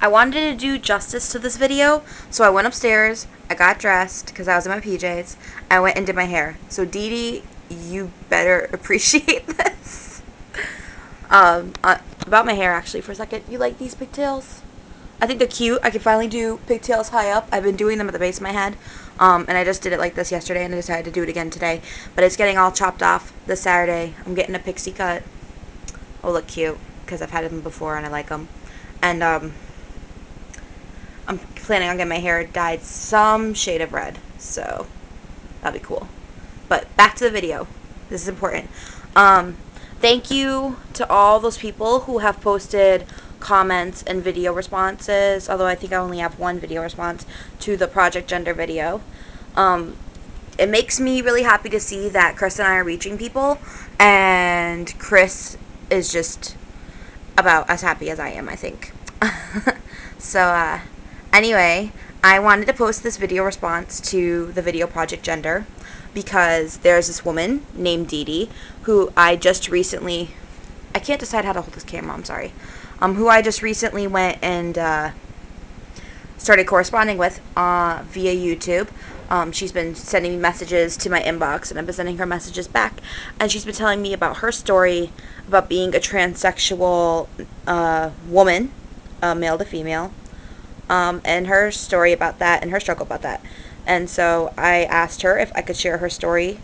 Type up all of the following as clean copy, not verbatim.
I wanted to do justice to this video, so I went upstairs, I got dressed, because I was in my PJs, I went and did my hair. So Dee Dee, you better appreciate this. About my hair, actually, for a second. You like these pigtails? I think they're cute. I can finally do pigtails high up. I've been doing them at the base of my head, and I just did it like this yesterday, and I decided to do it again today. But it's getting all chopped off this Saturday. I'm getting a pixie cut. Oh, look cute, because I've had them before, and I like them. And, I'm planning on getting my hair dyed some shade of red, so that'll be cool. But back to the video. This is important. Thank you to all those people who have posted comments and video responses, although I think I only have one video response to the Project Gender video. It makes me really happy to see that Chris and I are reaching people, and Chris is just about as happy as I am, I think. So, anyway, I wanted to post this video response to the video Project Gender because there's this woman named Dee Dee who I just recently, I can't decide how to hold this camera, I'm sorry, who I just recently went and started corresponding with via YouTube. She's been sending me messages to my inbox, and I've been sending her messages back, and she's been telling me about her story about being a transsexual woman, male to female, and her story about that and her struggle about that. And so I asked her if I could share her story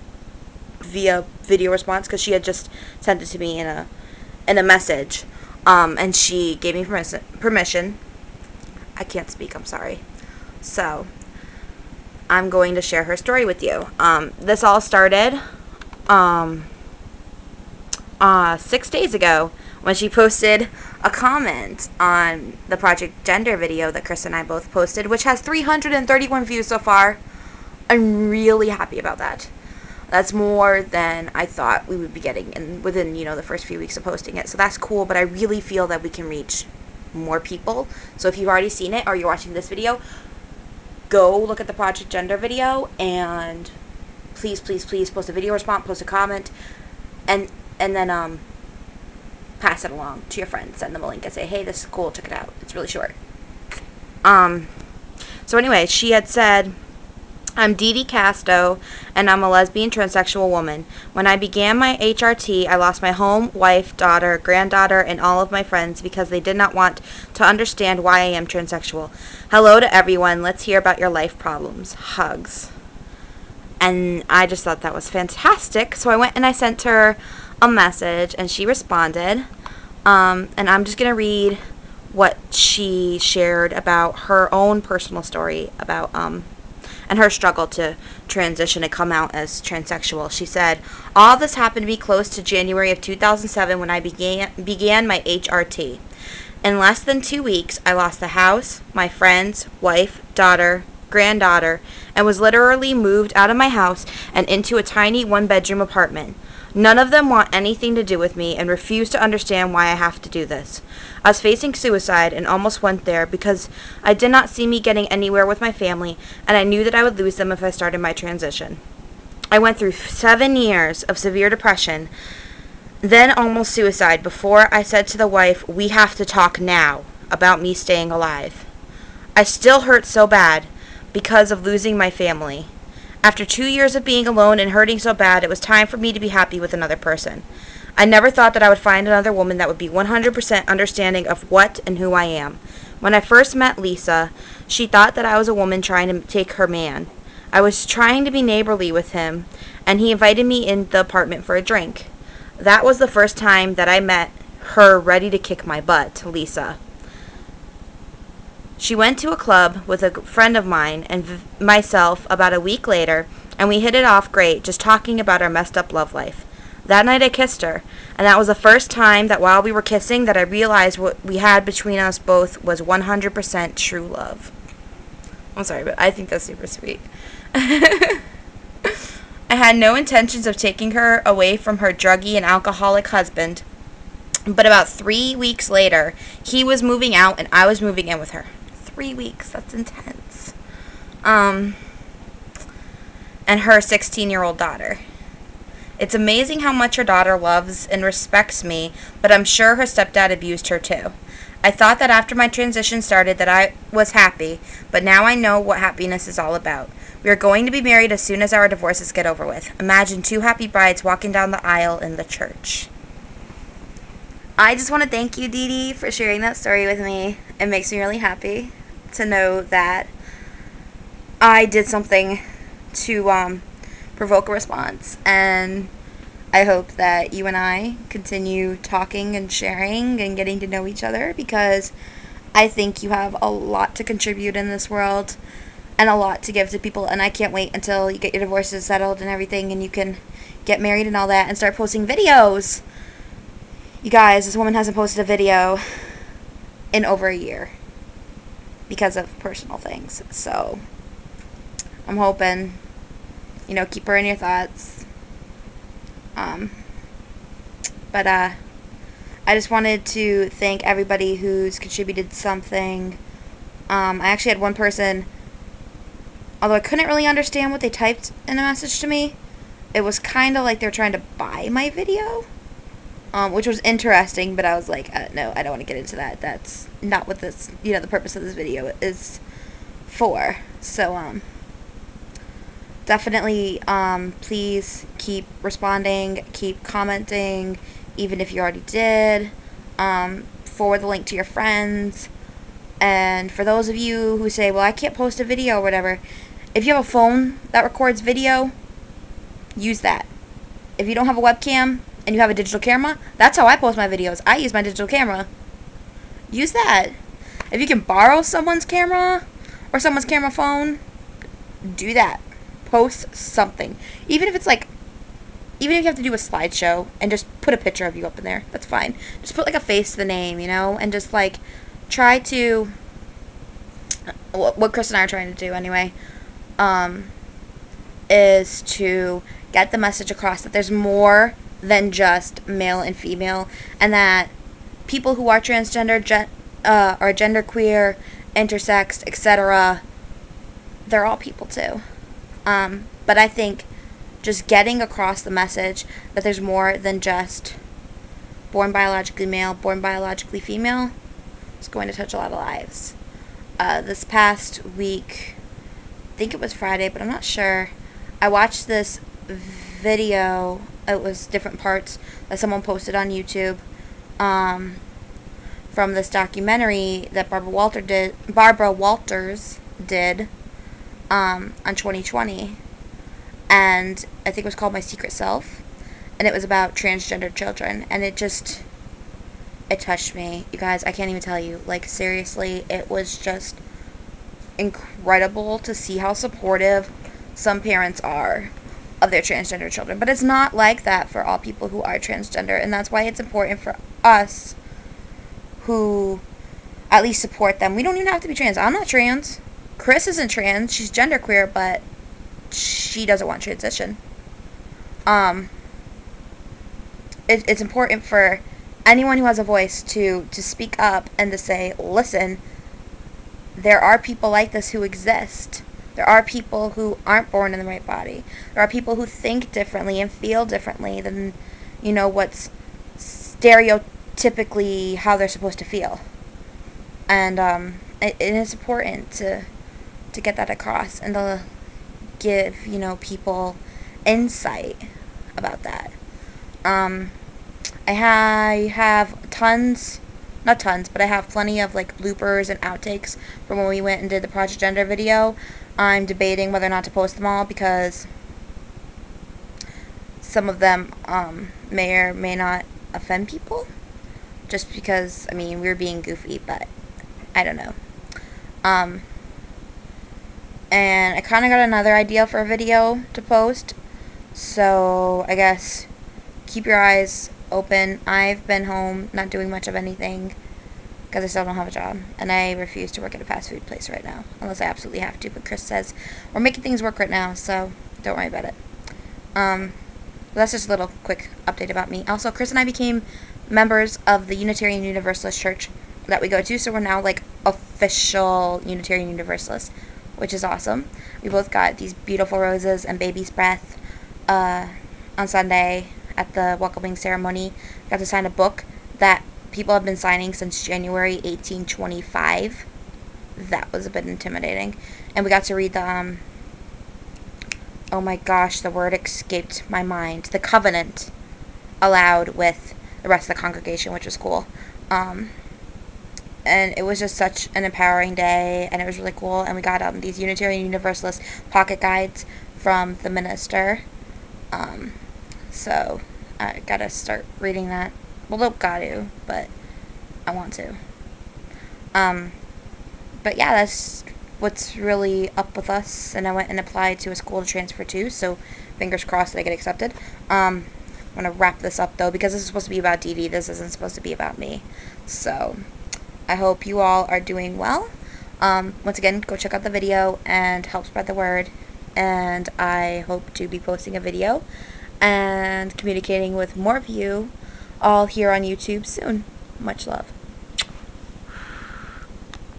via video response because she had just sent it to me in a message, and she gave me permission. I can't speak, I'm sorry. So I'm going to share her story with you. This all started 6 days ago when she posted a comment on the Project Gender video that Chris and I both posted, which has 331 views so far. I'm really happy about that. That's more than I thought we would be getting within, the first few weeks of posting it. So that's cool, but I really feel that we can reach more people. So if you've already seen it or you're watching this video, go look at the Project Gender video and please post a video response, post a comment, and then pass it along to your friends. Send them a link and say, hey, this is cool, check it out. It's really short. So anyway, she had said, I'm Dee Dee Casto, and I'm a lesbian transsexual woman. When I began my HRT, I lost my home, wife, daughter, granddaughter, and all of my friends because they did not want to understand why I am transsexual. Hello to everyone. Let's hear about your life problems. Hugs. And I just thought that was fantastic, so I went and I sent her a message, and she responded. And I'm just going to read what she shared about her own personal story about and her struggle to transition and come out as transsexual. She said, all this happened to me close to January of 2007 when I began my HRT. In less than 2 weeks, I lost the house, my friends, wife, daughter, granddaughter, and was literally moved out of my house and into a tiny one-bedroom apartment. None of them want anything to do with me and refuse to understand why I have to do this. I was facing suicide and almost went there because I did not see me getting anywhere with my family, and I knew that I would lose them if I started my transition. I went through 7 years of severe depression, then almost suicide, before I said to the wife, we have to talk now about me staying alive. I still hurt so bad because of losing my family. After 2 years of being alone and hurting so bad, it was time for me to be happy with another person. I never thought that I would find another woman that would be 100% understanding of what and who I am. When I first met Lisa, she thought that I was a woman trying to take her man. I was trying to be neighborly with him, and he invited me in the apartment for a drink. That was the first time that I met her ready to kick my butt, Lisa. She went to a club with a friend of mine and myself about a week later, and we hit it off great, just talking about our messed up love life. That night I kissed her, and that was the first time that while we were kissing that I realized what we had between us both was 100% true love. I'm sorry, but I think that's super sweet. I had no intentions of taking her away from her druggy and alcoholic husband, but about 3 weeks later, he was moving out and I was moving in with her. 3 weeks, that's intense. And her 16-year-old daughter. It's amazing how much her daughter loves and respects me, but I'm sure her stepdad abused her too. I thought that after my transition started that I was happy, but now I know what happiness is all about. We are going to be married as soon as our divorces get over with. Imagine two happy brides walking down the aisle in the church. I just want to thank you, Dee Dee, for sharing that story with me. It makes me really happy to know that I did something to provoke a response, and I hope that you and I continue talking and sharing and getting to know each other, because I think you have a lot to contribute in this world and a lot to give to people, and I can't wait until you get your divorces settled and everything and you can get married and all that and start posting videos. You guys, this woman hasn't posted a video in over a year because of personal things. So I'm hoping, keep her in your thoughts. But I just wanted to thank everybody who's contributed something. I actually had one person, although I couldn't really understand what they typed in a message to me, it was kind of like they're trying to buy my video, which was interesting, but I was like, no, I don't want to get into that. That's not what this, the purpose of this video is for. So, definitely, please keep responding, keep commenting, even if you already did. Forward the link to your friends. And for those of you who say, well, I can't post a video or whatever, if you have a phone that records video, use that. If you don't have a webcam and you have a digital camera, that's how I post my videos. I use my digital camera. Use that. If you can borrow someone's camera or someone's camera phone, do that. Post something. Even if you have to do a slideshow and just put a picture of you up in there, that's fine. Just put a face to the name, and just try to, what Chris and I are trying to do anyway, is to get the message across that there's more than just male and female, and that people who are transgender, or genderqueer, intersex, etc., they're all people too. But I think just getting across the message that there's more than just born biologically male, born biologically female, is going to touch a lot of lives. This past week, I think it was Friday, but I'm not sure, I watched this video. It was different parts that someone posted on YouTube, from this documentary that Barbara Walters did, on 2020, and I think it was called My Secret Self, and it was about transgender children, and it touched me, you guys. I can't even tell you, seriously, it was just incredible to see how supportive some parents are of their transgender children, but it's not like that for all people who are transgender, and that's why it's important for us who at least support them. We don't even have to be trans. I'm not trans. Chris isn't trans. She's genderqueer, but she doesn't want transition. It's important for anyone who has a voice to speak up and to say, listen, there are people like this who exist. There are people who aren't born in the right body. There are people who think differently and feel differently than, what's stereotypically how they're supposed to feel. And it's important to get that across and to give, people insight about that. I have not tons, but I have plenty of bloopers and outtakes from when we went and did the Project Gender video. I'm debating whether or not to post them all, because some of them may or may not offend people, just because, we were being goofy, but I don't know. And I kind of got another idea for a video to post, so I guess keep your eyes open. I've been home not doing much of anything because I still don't have a job, and I refuse to work at a fast food place right now unless I absolutely have to, but Chris says we're making things work right now, so don't worry about it. That's just a little quick update about me. Also, Chris and I became members of the Unitarian Universalist Church that we go to, so we're now official Unitarian Universalists, which is awesome. We both got these beautiful roses and baby's breath on Sunday at the welcoming ceremony. Got to sign a book that people have been signing since January 1825. That was a bit intimidating. And we got to read the, oh my gosh, the word escaped my mind. The covenant aloud with the rest of the congregation, which was cool. And it was just such an empowering day, and it was really cool. And we got these Unitarian Universalist pocket guides from the minister. So I gotta start reading that. Well, don't gotta, but I want to. But yeah, that's what's really up with us. And I went and applied to a school to transfer to, so fingers crossed that I get accepted. I'm gonna wrap this up though, because this is supposed to be about Dee Dee. This isn't supposed to be about me. So I hope you all are doing well. Once again, go check out the video and help spread the word. And I hope to be posting a video and communicating with more of you all here on YouTube soon. Much love.